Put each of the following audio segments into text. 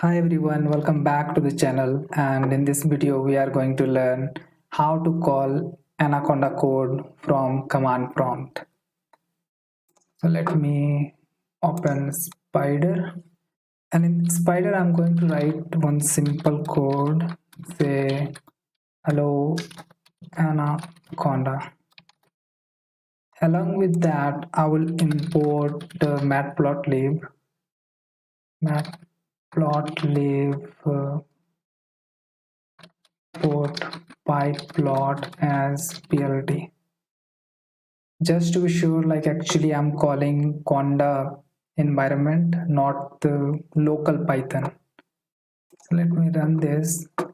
Hi everyone, welcome back to the channel, and in this video we are going to learn how to call Anaconda code from command prompt. So let me open Spider, and in Spider I'm going to write one simple code, say hello Anaconda. Along with that I will import matplotlib port pyplot as plt, just to be sure, like actually I'm calling conda environment, not the local python. So let me run this. So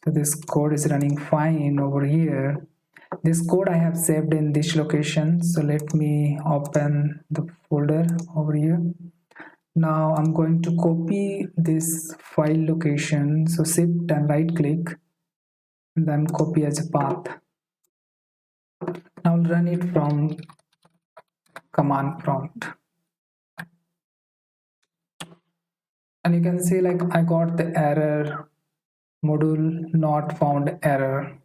this code is running fine over here. This code I have saved in this location, so let me open the folder over here. Now I'm going to copy this file location, so shift and right click and then copy as a path. Now I'll run it from command prompt, and you can see like I got the error module not found error.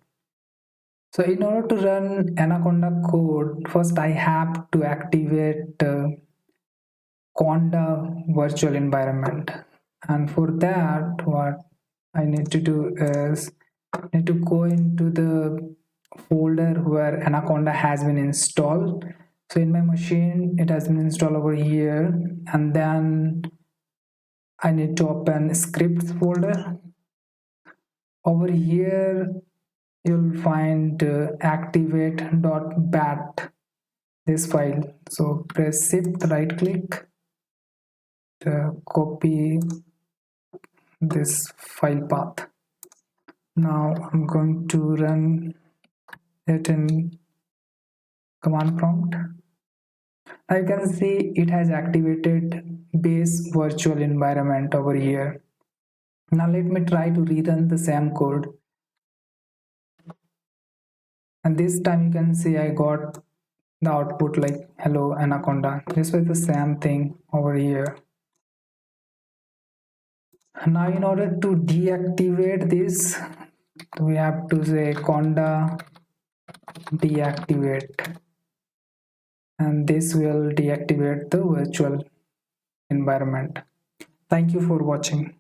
So in order to run Anaconda code, first I have to activate Conda virtual environment, and for that what I need to do is I need to go into the folder where Anaconda has been installed. So in my machine it has been installed over here, and then I need to open scripts folder. Over here you'll find activate.bat, this file. So press shift right click, copy this file path. Now I'm going to run it in command prompt. Now you can see it has activated base virtual environment over here. Now let me try to rerun the same code, and this time you can see I got the output like hello Anaconda. This was the same thing over here. Now in order to deactivate this, we have to say conda deactivate, and this will deactivate the virtual environment. Thank you for watching.